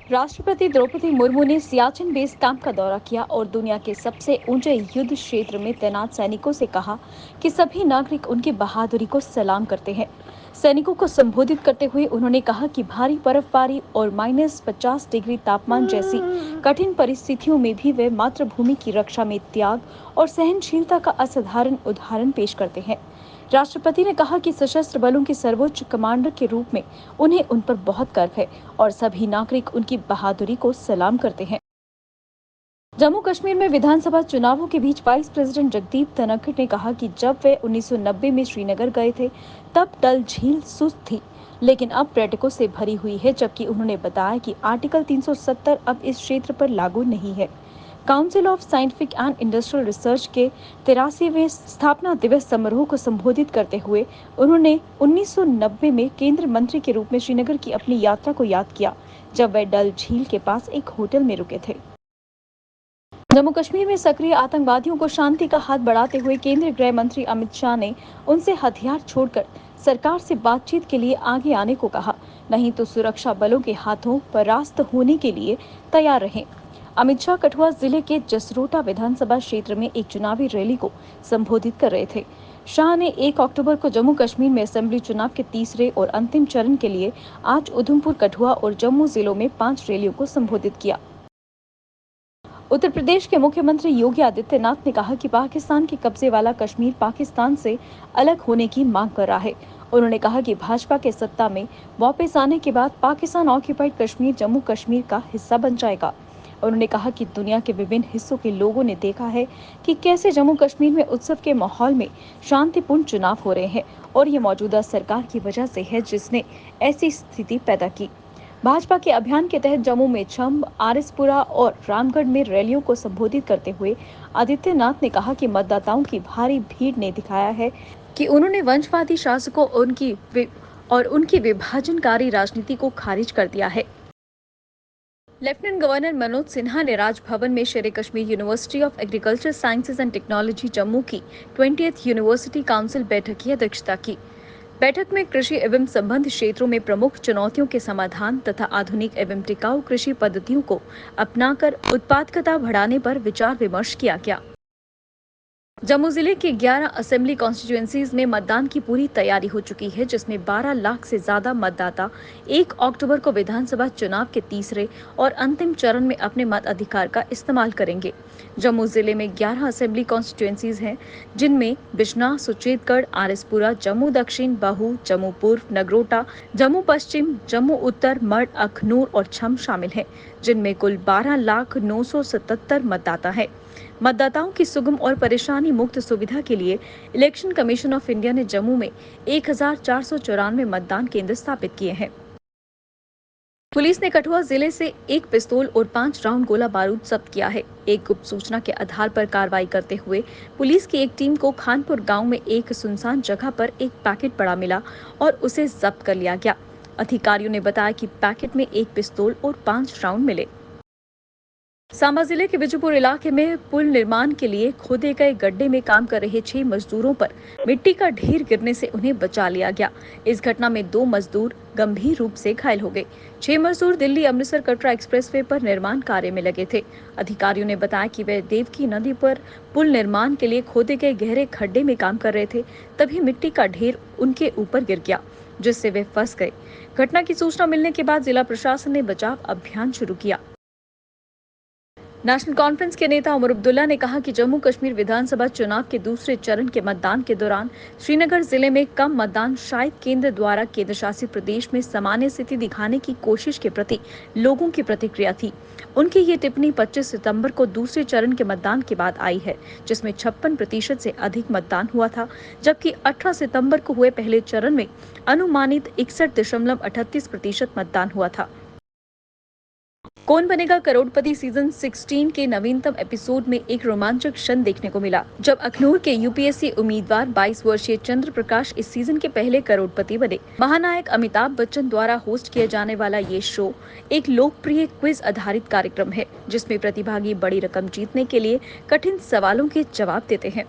राष्ट्रपति द्रौपदी मुर्मू ने Siachen base camp का दौरा किया और दुनिया के सबसे ऊंचे युद्ध क्षेत्र में तैनात सैनिकों से कहा कि सभी नागरिक उनकी बहादुरी को सलाम करते हैं। सैनिकों को संबोधित करते हुए उन्होंने कहा कि भारी बर्फबारी और -50 डिग्री तापमान जैसी कठिन परिस्थितियों में भी वे मातृभूमि की रक्षा में त्याग और सहनशीलता का असाधारण उदाहरण पेश करते हैं। राष्ट्रपति ने कहा कि सशस्त्र बलों के सर्वोच्च कमांडर के रूप में उन्हें उन पर बहुत गर्व है और सभी नागरिक उनकी बहादुरी को सलाम करते हैं। जम्मू कश्मीर में विधानसभा चुनावों के बीच वाइस प्रेसिडेंट जगदीप धनखड़ ने कहा कि जब वे 1990 में श्रीनगर गए थे तब डल झील सुस्त थी, लेकिन अब पर्यटकों से भरी हुई है, जबकि उन्होंने बताया कि आर्टिकल 370 अब इस क्षेत्र पर लागू नहीं है। Council of scientific and industrial research के 83वें स्थापना दिवस समारोह को संबोधित करते हुए उन्होंने 1990 में केंद्रीय मंत्री के रूप में श्रीनगर की अपनी यात्रा को याद किया, जब वे डल झील के पास एक होटल में रुके थे। जम्मू कश्मीर में सक्रिय आतंकवादियों को शांति का हाथ बढ़ाते हुए केंद्रीय गृह मंत्री अमित शाह ने उनसे हथियार छोड़कर सरकार से बातचीत के लिए आगे आने को कहा, नहीं तो सुरक्षा बलों के हाथों परास्त होने के लिए तैयार रहें। अमित शाह कठुआ जिले के जसरोटा विधानसभा क्षेत्र में एक चुनावी रैली को संबोधित कर रहे थे। शाह ने 1 अक्टूबर को जम्मू कश्मीर में असेंबली चुनाव के तीसरे और अंतिम चरण के लिए आज उधमपुर, कठुआ और जम्मू जिलों में 5 रैलियों को संबोधित किया। उत्तर प्रदेश के मुख्यमंत्री योगी आदित्यनाथ ने कहा कि पाकिस्तान के कब्जे वाला कश्मीर पाकिस्तान से अलग होने की मांग कर रहा है। उन्होंने कहा कि भाजपा के सत्ता में वापस आने के बाद पाकिस्तान ऑक्यूपाइड कश्मीर जम्मू कश्मीर का हिस्सा बन जाएगा। उन्होंने कहा कि दुनिया के विभिन्न हिस्सों के लोगों ने देखा है कि कैसे जम्मू कश्मीर में उत्सव के माहौल में शांतिपूर्ण चुनाव हो रहे हैं और ये मौजूदा सरकार की वजह से है जिसने ऐसी स्थिति पैदा की। भाजपा के अभियान के तहत जम्मू में छंब, आरएसपुरा और रामगढ़ में रैलियों को संबोधित करते हुए आदित्यनाथ ने कहा कि मतदाताओं की भारी भीड़ ने दिखाया है कि उन्होंने वंशवादी शासकों उनकी विभाजनकारी राजनीति को खारिज कर दिया है। लेफ्टिनेंट गवर्नर मनोज सिन्हा ने राजभवन में शेर Kashmir university of agriculture sciences and technology Jammu की 20th यूनिवर्सिटी काउंसिल बैठक की अध्यक्षता की। बैठक में कृषि एवं संबद्ध क्षेत्रों में प्रमुख चुनौतियों के समाधान तथा आधुनिक एवं टिकाऊ कृषि पद्धतियों को अपनाकर उत्पादकता बढ़ाने पर विचार विमर्श किया गया। जम्मू जिले के 11 असेंबली कॉन्स्टिट्यूएंसीज में मतदान की पूरी तैयारी हो चुकी है, जिसमें 12 लाख से ज्यादा मतदाता 1 अक्टूबर को विधानसभा चुनाव के तीसरे और अंतिम चरण में अपने मताधिकार का इस्तेमाल करेंगे। जम्मू जिले में 11 असेंबली कॉन्स्टिट्यूएंसीज हैं, जिनमें बिजनौर, सुचेतगढ़, आरएसपुरा, जम्मू दक्षिण, बहू, जम्मू पूर्व, नगरोटा, जम्मू पश्चिम, जम्मू उत्तर, मड, अखनूर और छम शामिल हैं, जिनमें कुल 12,0977 मतदाता है। मतदाताओं की सुगम और परेशानी मुक्त सुविधा के लिए इलेक्शन कमीशन ऑफ इंडिया ने जम्मू में 1494 मतदान केंद्र स्थापित किए हैं। पुलिस ने कठुआ जिले से 1 पिस्तौल और 5 राउंड गोला बारूद जब्त किया है। एक गुप्त सूचना के आधार पर कार्रवाई करते हुए पुलिस की एक टीम को खानपुर गांव में एक सुनसान जगह पर एक पैकेट पड़ा मिला और उसे जब्त कर लिया गया। अधिकारियों ने बताया कि पैकेट में 1 पिस्तौल और 5 राउंड मिले। सांबा जिले के बिजूपुर इलाके में पुल निर्माण के लिए खोदे गए गड्ढे में काम कर रहे 6 मजदूरों पर मिट्टी का ढेर गिरने से उन्हें बचा लिया गया। इस घटना में 2 मजदूर गंभीर रूप से घायल हो गए। 6 मजदूर दिल्ली अमृतसर कटरा एक्सप्रेसवे पर निर्माण कार्य में लगे थे। अधिकारियों ने बताया कि वे देवकी नदी पर पुल निर्माण के लिए खोदे गए गहरे खड्डे में काम कर रहे थे, तभी मिट्टी का ढेर उनके ऊपर गिर गया, जिससे वे फंस गए। घटना की सूचना मिलने के बाद जिला प्रशासन ने बचाव अभियान शुरू किया। नेशनल कॉन्फ्रेंस के नेता उमर अब्दुल्ला ने कहा कि जम्मू कश्मीर विधानसभा चुनाव के दूसरे चरण के मतदान के दौरान श्रीनगर जिले में कम मतदान शायद केंद्र द्वारा केंद्र शासित प्रदेश में सामान्य स्थिति दिखाने की कोशिश के प्रति लोगों की प्रतिक्रिया थी। उनकी ये टिप्पणी 25 सितंबर को दूसरे चरण के मतदान के बाद आई है, जिसमें 56% से अधिक मतदान हुआ था, जबकि 18 सितंबर को हुए पहले चरण में अनुमानित 61.38% मतदान हुआ था। कौन बनेगा करोड़पति सीजन 16 के नवीनतम एपिसोड में एक रोमांचक क्षण देखने को मिला, जब अखनूर के यूपीएससी उम्मीदवार 22 वर्षीय चंद्र प्रकाश इस सीजन के पहले करोड़पति बने। महानायक अमिताभ बच्चन द्वारा होस्ट किया जाने वाला ये शो एक लोकप्रिय क्विज आधारित कार्यक्रम है, जिसमें प्रतिभागी बड़ी रकम जीतने के लिए कठिन सवालों के जवाब देते हैं।